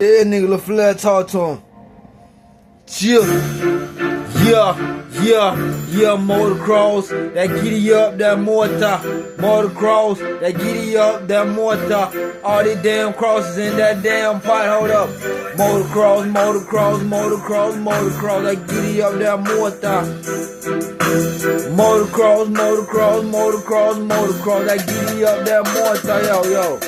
Yeah, nigga, Lil Flair, talk to him. Chill. Yeah, motocross, that giddy up, that mortar. Motocross, that giddy up, that mortar. All these damn crosses in that damn pot, hold up. Motocross, that giddy up, that mortar. Motocross, that giddy up, that mortar, yo.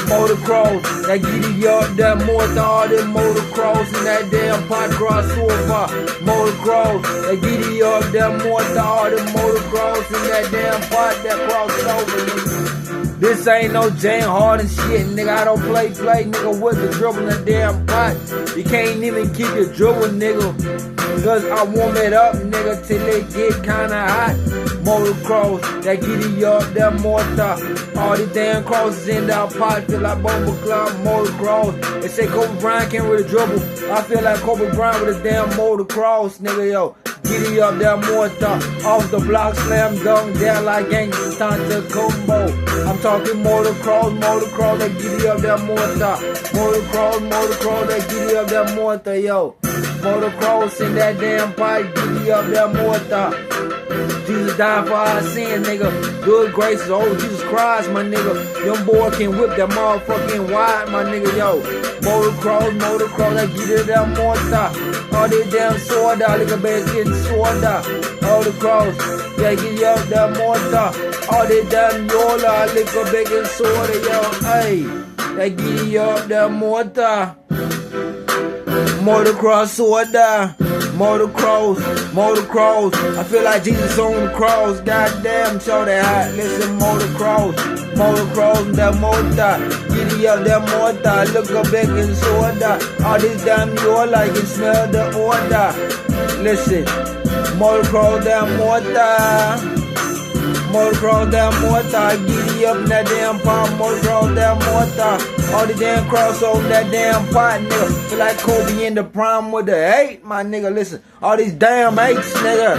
Motocross, that giddy up, that mortar, all them motocross in that damn pot crossover. Motocross, that giddy up, that mortar, all them motocross in that damn pot that crossover, nigga. This ain't no Jane Harden shit, nigga. I don't play, nigga, with the dribble in the damn pot. You can't even keep your dribble, nigga. Cause I warm it up, nigga, till it get kinda hot. Motocross, that giddy up, that mortar. All these damn crosses in that pot feel like Bumble Club. Motocross, they say Kobe Bryant can't really dribble. I feel like Kobe Bryant with a damn motocross, nigga, yo. Giddy up, that mortar. Off the block, slam dunk, down like gangsters, time to combo. I'm talking motocross, that giddy up, that mortar. Motocross, that giddy up, that mortar, yo. Motocross in that damn pot, giddy up, that mortar. Jesus died for our sin, nigga. Good graces, oh Jesus Christ, my nigga. Young boy can whip that motherfucking wide, my nigga, yo. Motocross, that giddy up, that mortar. All these damn soda, nigga, better getting soda. Motocross, that giddy up, that mortar. All these damn Yola, liquor, bacon, soda, yo. Hey, that giddy up, that mortar. Motocross, soda. Motocross. I feel like Jesus on the cross. Goddamn, show that hot. Listen, motocross, that mortar. Giddy up, that mortar. Look up, bacon, soda. All this damn Yola, I can smell the order. Listen, motocross, that mortar. Giddy up in that damn pot, motocross, that mortar. All the damn cross on that damn pot, nigga. Feel like Kobe in the prime with the 8, my nigga. Listen, all these damn 8s, nigga.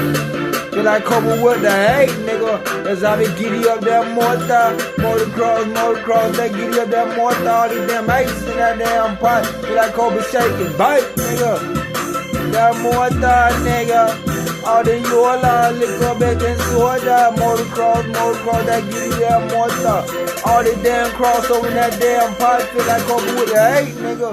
Feel like Kobe with the 8, nigga. That's how they giddy up that mortar. Motocross, that giddy up that mortar. All these damn 8s in that damn pot. Feel like Kobe shaking, bite, nigga. That mortar, nigga. All the Yola, liquor, bacon, soda. Motocross, that giddy up mortar. All the damn cross over in that damn pot. Feel like Kobe with the 8, nigga.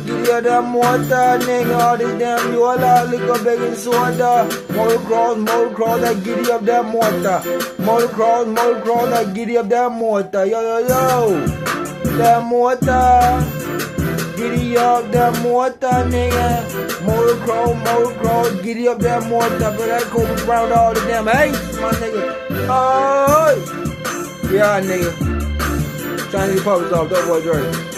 Giddy up that mortar, nigga. All this damn Yola, liquor, bacon, soda. Motocross, that giddy up that mortar. Motocross, that giddy up that mortar. Yo. That mortar. Giddy up that mortar, nigga. Motocross, giddy up that mortar. But that Kobe Bryant all the damn 8s, my nigga. Oh, yeah, nigga. Chinese public off, Saucedopeboydre.